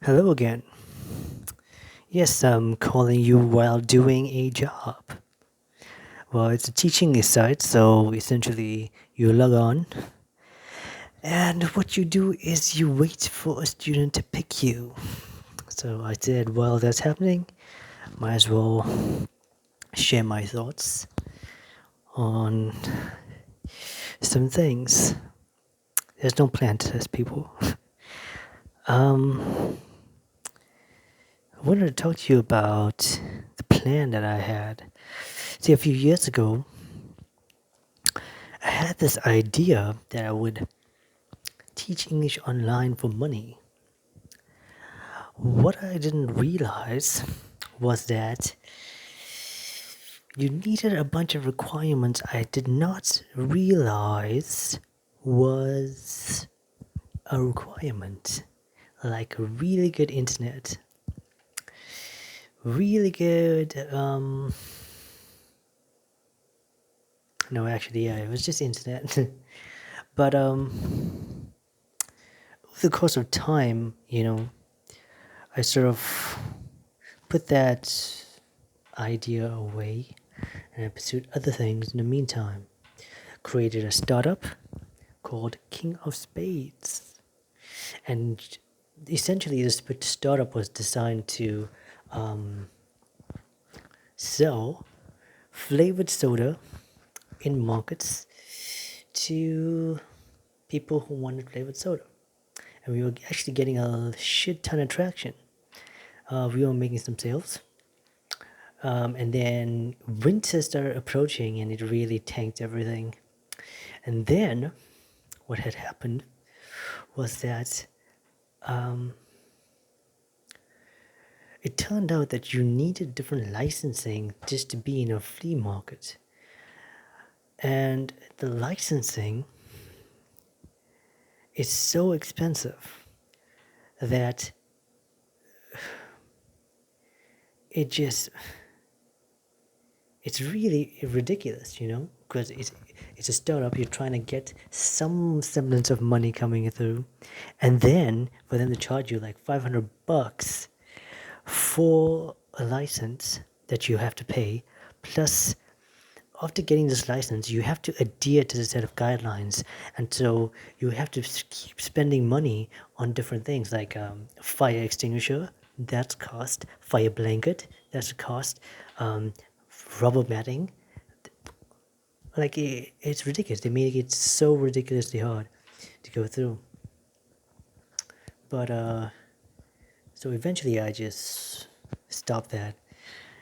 Hello again. Yes, I'm calling you while doing a job. Well, it's a teaching site, so essentially you log on, and what you do is you wait for a student to pick you. So I said, while that's happening, might as well share my thoughts on some things. There's no plan to test people. Um, I wanted to talk to you about the plan that I had. See, a few years ago, I had this idea that I would teach English online for money. What I didn't realize was that you needed a bunch of requirements I did not realize was a requirement. Like really good internet, really good, no, actually, yeah, it was just internet. But over the course of time, I sort of put that idea away and I pursued other things in the meantime. Created a startup called King of Spades. And essentially, this startup was designed to sell flavored soda in markets to people who wanted flavored soda. And we were actually getting a shit ton of traction. We were making some sales. And then winter started approaching and it really tanked everything. And then what had happened was that it turned out that you needed different licensing just to be in a flea market. And the licensing is so expensive that it's really ridiculous, because it's a startup. You're trying to get some semblance of money coming through, and then for them to charge you like $500 for a license that you have to pay, plus after getting this license, you have to adhere to the set of guidelines, and so you have to keep spending money on different things like fire extinguisher, that's cost, fire blanket, that's a cost, rubber matting. Like it's ridiculous. They make it so ridiculously hard to go through. But so eventually, I just stopped that,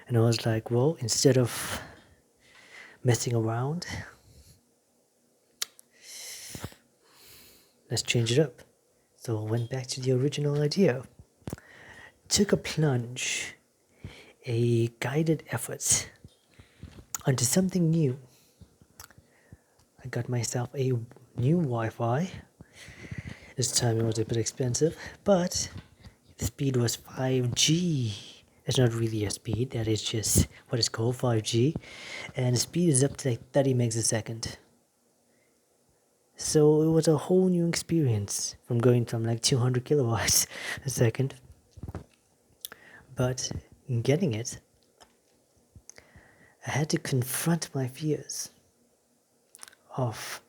and I was like, well, instead of messing around, let's change it up. So I went back to the original idea, took a plunge, a guided effort onto something new. I got myself a new Wi-Fi. This time it was a bit expensive, but the speed was 5G. That's not really a speed, that is just what is called 5G. And the speed is up to like 30 megs a second. So it was a whole new experience from going from like 200 kilowatts a second. But in getting it, I had to confront my fears of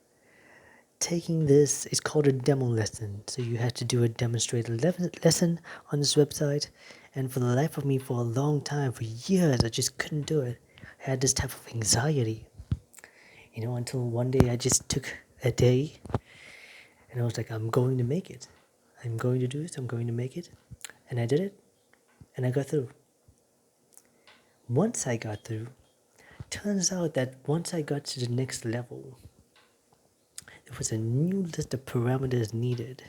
taking this. It's called a demo lesson. So you had to do a demonstrator lesson on this website. And for the life of me, for a long time, for years, I just couldn't do it. I had this type of anxiety, until one day I just took a day and I was like, I'm going to make it. I'm going to do this. I'm going to make it. And I did it. And I got through. Once I got through, turns out that once I got to the next level, there was a new list of parameters needed.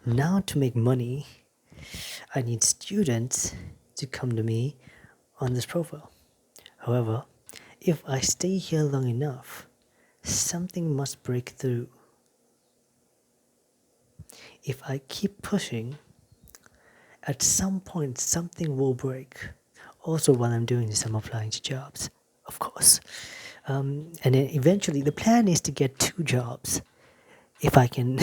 Now to make money, I need students to come to me on this profile. However, if I stay here long enough, something must break through. If I keep pushing, at some point something will break. Also, while I'm doing this, I'm applying to jobs, of course. And then eventually, the plan is to get 2 jobs. If I can,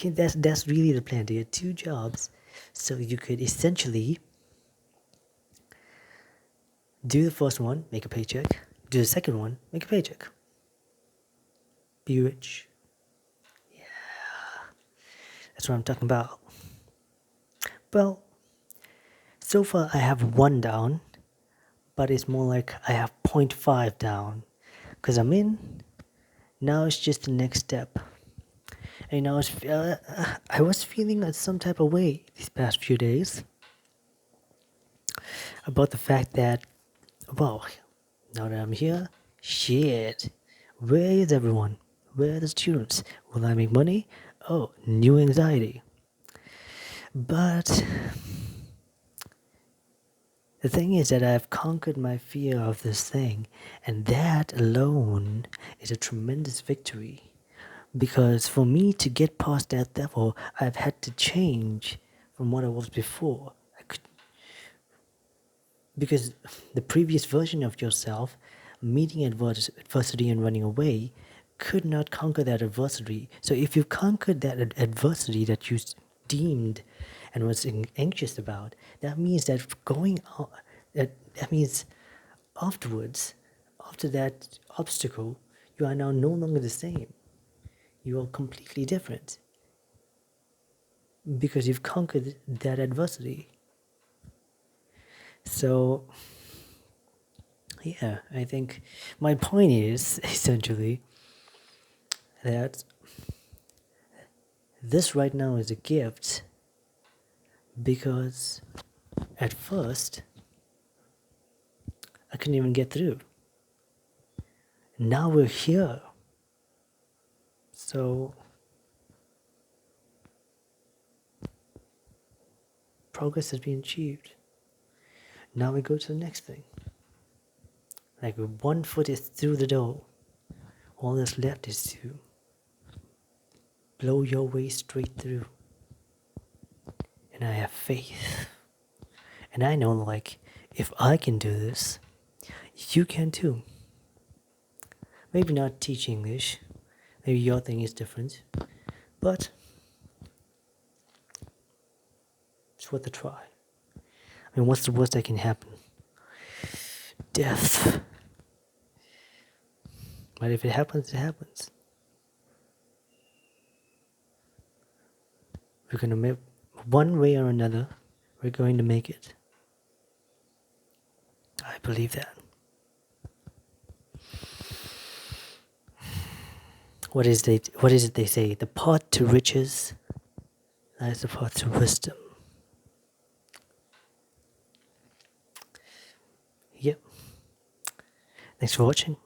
that's really the plan, to get 2 jobs So you could essentially do the first one, make a paycheck. Do the second one, make a paycheck. Be rich. That's what I'm talking about. Well, so far I have one down, but it's more like I have 0.5 down. Because I'm in. Now it's just the next step. And I was feeling some type of way these past few days about the fact that, well, now that I'm here, shit, where is everyone? Where are the students? Will I make money? Oh, new anxiety. But the thing is that I've conquered my fear of this thing, and that alone is a tremendous victory. Because for me to get past that level, I've had to change from what I was before. Because the previous version of yourself, meeting adversity and running away, could not conquer that adversity. So if you conquered that adversity that you deemed and was anxious about, that means that that means afterwards, after that obstacle, you are now no longer the same. You are completely different because you've conquered that adversity. So, yeah, I think my point is essentially that this right now is a gift because at first I couldn't even get through. Now we're here. So, progress has been achieved. Now we go to the next thing. Like one foot is through the door, all that's left is to blow your way straight through. And I have faith. And I know, like, if I can do this, you can too. Maybe not teach English. Maybe your thing is different. But it's worth a try. I mean, what's the worst that can happen? Death. But if it happens, it happens. We're going to make, one way or another, we're going to make it. I believe that. What is it they say? The path to riches lies the path to wisdom. Yep. Thanks for watching.